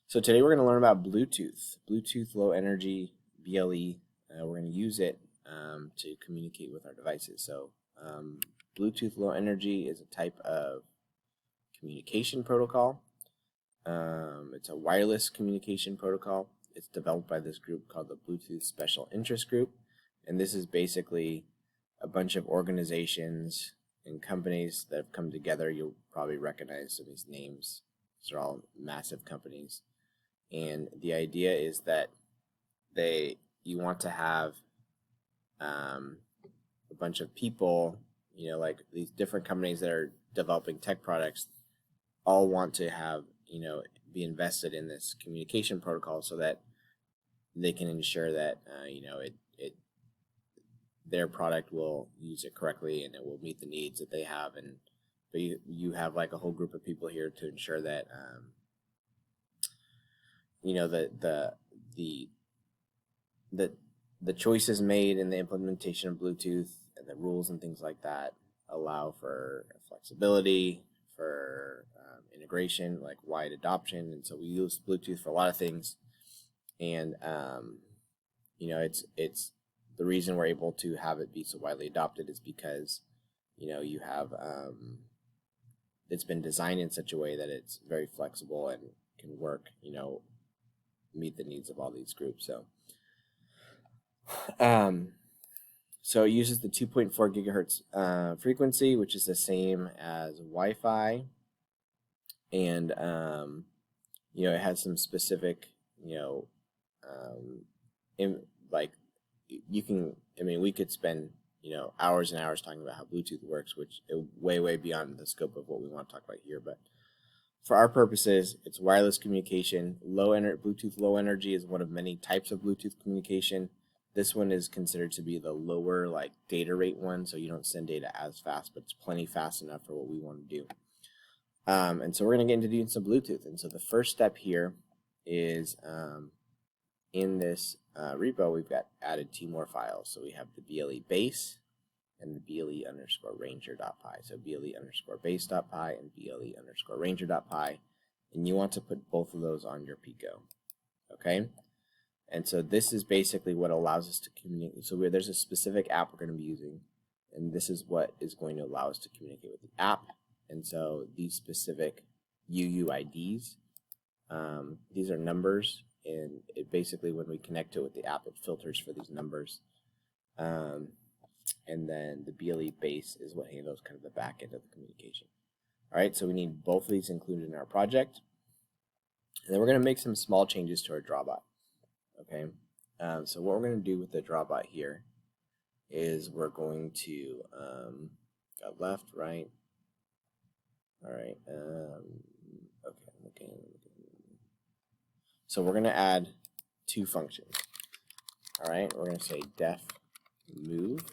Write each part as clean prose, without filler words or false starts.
So today we're going to learn about Bluetooth Low Energy BLE. We're going to use it to communicate with our devices. So Bluetooth Low Energy is a type of communication protocol. It's a wireless communication protocol. It's developed by this group called the Bluetooth Special Interest Group. And this is basically a bunch of organizations and companies that have come together. You'll probably recognize some of these names. These are all massive companies. And the idea is that you want to have a bunch of people, like these different companies that are developing tech products, all want to have, be invested in this communication protocol so that they can ensure that, their product will use it correctly and it will meet the needs that they have. But you have like a whole group of people here to ensure that, the choices made in the implementation of Bluetooth and the rules and things like that allow for flexibility, for integration, like wide adoption. And so we use Bluetooth for a lot of things. And it's the reason we're able to have it be so widely adopted is because you have it's been designed in such a way that it's very flexible and can work, meet the needs of all these groups. So it uses the 2.4 gigahertz frequency, which is the same as Wi-Fi, and it has some specific, we could spend hours and hours talking about how Bluetooth works, which is way beyond the scope of what we want to talk about here. But for our purposes, it's wireless communication. Bluetooth low energy is one of many types of Bluetooth communication. This one is considered to be the lower data rate one, so you don't send data as fast, but it's plenty fast enough for what we want to do. And so we're going to get into doing some Bluetooth. And so the first step here is in this repo, we've got added two more files. So we have the BLE base and the BLE underscore ranger.py. So BLE underscore base.py and BLE underscore ranger.py. And you want to put both of those on your Pico. Okay? And so this is basically what allows us to communicate. So there's a specific app we're going to be using, and this is what is going to allow us to communicate with the app. And so these specific UUIDs, these are numbers, and it basically, when we connect to it with the app, it filters for these numbers. And then the BLE base is what handles kind of the back end of the communication. All right, so we need both of these included in our project. And then we're going to make some small changes to our drawbot. Okay, so what we're going to do with the drawbot here is we're going to got left, right. All right. Okay. So we're going to add two functions. All right, we're going to say def move.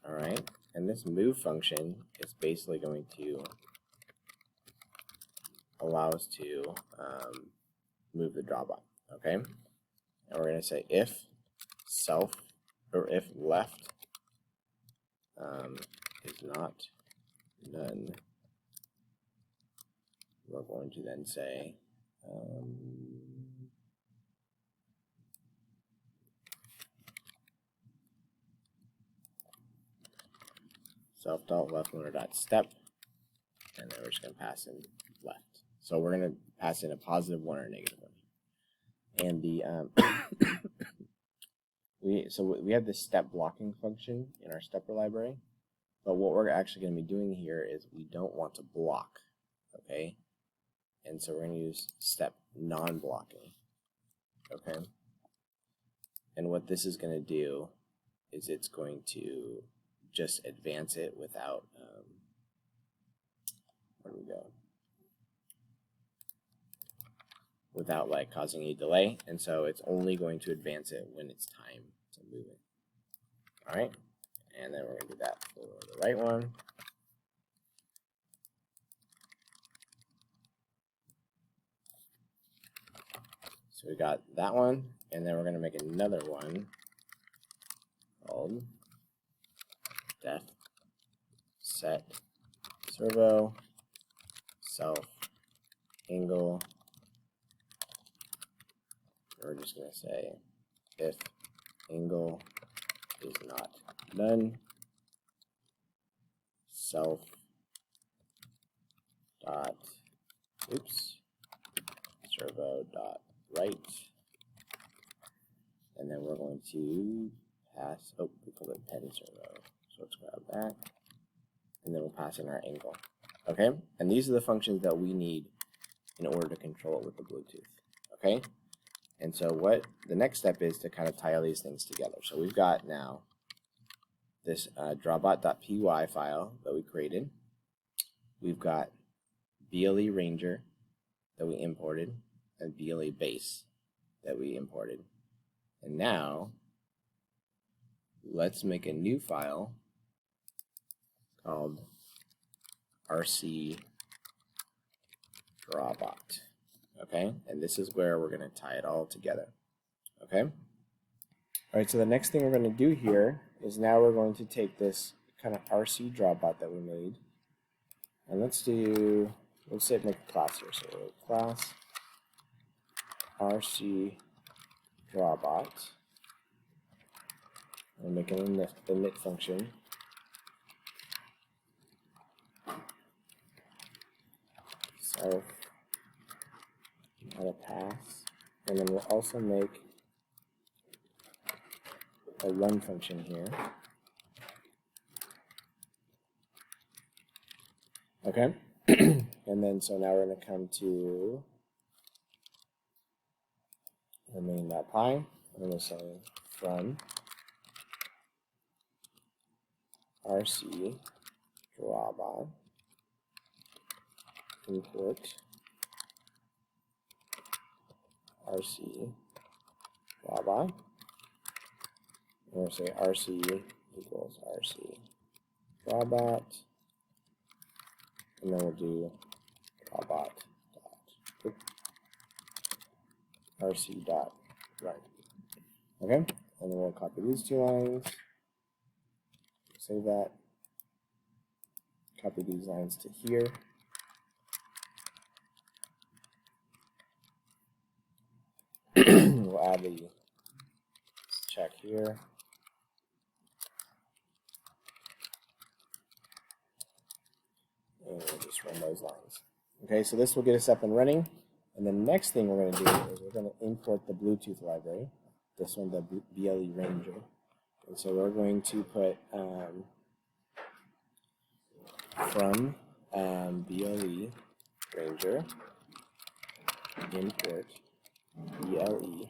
All right, and this move function is basically going to allow us to move the drawbot. Okay, and we're going to say if self or if left is not none, we're going to then say self.leftLearner.step, and then we're just going to pass in left. So we're going to pass in a positive one or a negative one. And the we have this step blocking function in our stepper library, but what we're actually going to be doing here is we don't want to block, okay? And so we're going to use step non-blocking, okay? And what this is going to do is it's going to just advance it without, where do we go? Without causing any delay, and so it's only going to advance it when it's time to move it. All right, and then we're going to do that for the right one. So we got that one, and then we're going to make another one called def set servo self angle we're just going to say if angle is not done, self dot servo dot right, and then we're going to pass, we call it pen servo, so let's grab that, and then we'll pass in our angle. Okay, and these are the functions that we need in order to control it with the Bluetooth. Okay, and so what the next step is to kind of tie all these things together. So we've got now this drawbot.py file that we created. We've got BLE Ranger that we imported, and BLE base that we imported. And now let's make a new file called RC drawbot. Okay, and this is where we're going to tie it all together. Okay, all right, so the next thing we're going to do here is now we're going to take this kind of RC drawbot that we made, and let's say make a class here. So class RC drawbot, and make an init function. So add a pass, and then we'll also make a run function here. Okay, and then so now we're going to come to the main.py. I'm going to say from RC drawbot import RC drawbot. We're going to say RC equals RC drawbot, and then we'll do drawbot dot RC dot right. Okay, and then we'll copy these two lines, save that, copy these lines to here. We'll add the check here. And we'll just run those lines. Okay, so this will get us up and running. And the next thing we're going to do is we're going to import the Bluetooth library. This one, the BLE Ranger. And so we're going to put from BLE Ranger import BLE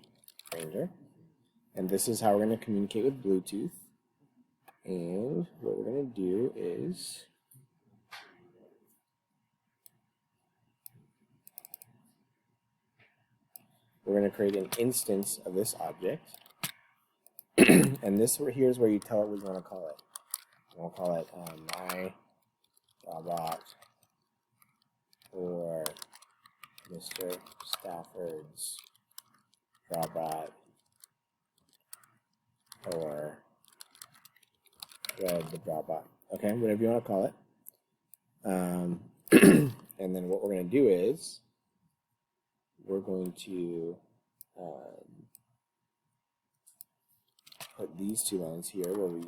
Ranger, and this is how we're going to communicate with Bluetooth. And what we're going to do is we're going to create an instance of this object, and this here's where you tell it what you want to call it. We'll call it my drawbot or Mr. Stafford's drawbot or Red the drawbot. Okay, whatever you want to call it. And then what we're going to do is we're going to put these two lines here where we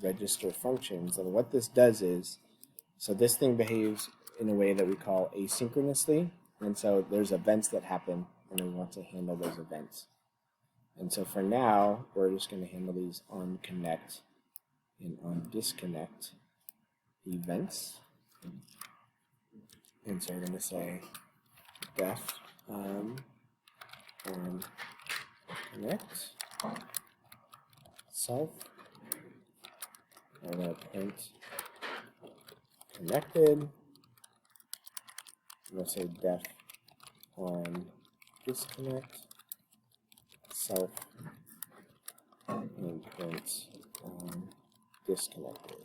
register functions. And what this does is, so this thing behaves in a way that we call asynchronously. And so there's events that happen, and we want to handle those events. And so for now, we're just going to handle these on connect and on disconnect events. And so we're going to say def on connect self. We're going to print connected. We'll say def on disconnect self and print disconnected.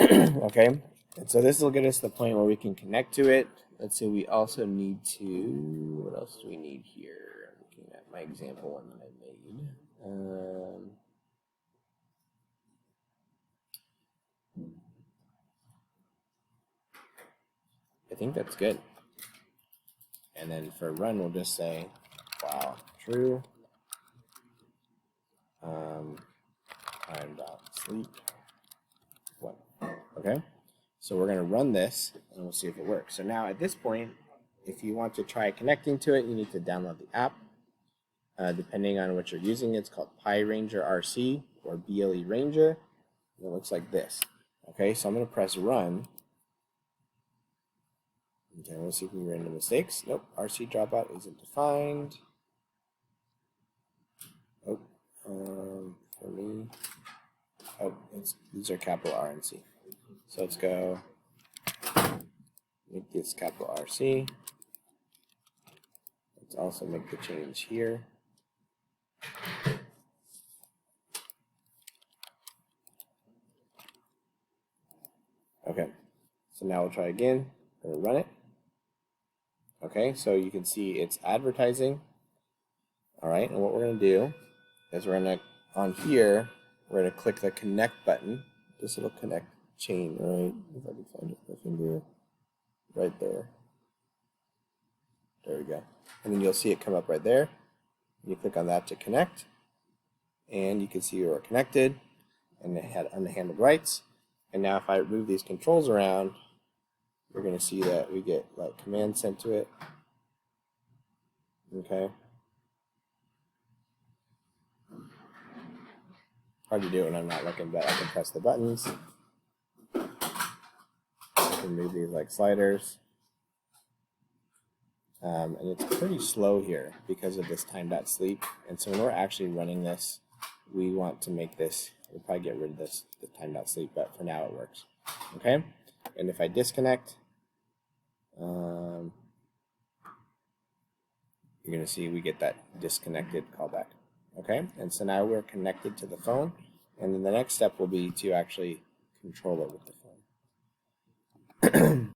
Okay, and so this will get us to the point where we can connect to it. Let's say we also need to, what else do we need here? I'm looking at my example one that I made. I think that's good. And then for run, we'll just say while true, time.sleep 1. Okay, so we're going to run this and we'll see if it works. So now at this point, if you want to try connecting to it, you need to download the app. Depending on what you're using, it's called PyRanger RC or BLE Ranger. It looks like this. Okay, so I'm going to press run. Okay, we'll see if we run into mistakes. Nope, RC drawbot isn't defined. Oh, for me, these are capital R and C. So let's go make this capital RC. Let's also make the change here. Okay, so now we'll try again. We're going to run it. Okay, so you can see it's advertising. All right, and what we're going to do is we're going to, on here, we're going to click the connect button. This little connect chain, right? If I can find it, my finger right there. There we go. And then you'll see it come up right there. You click on that to connect, and you can see we're connected, and it had unhandled writes. And now if I move these controls around, you're going to see that we get like commands sent to it. Okay. Hard to do when I'm not looking, but I can press the buttons. I can move these like sliders. And it's pretty slow here because of this time.sleep. And so when we're actually running this, we want to make this, we'll probably get rid of this, the time.sleep, but for now it works. Okay? And if I disconnect, you're going to see we get that disconnected callback. Okay? And so now we're connected to the phone, and then the next step will be to actually control it with the phone.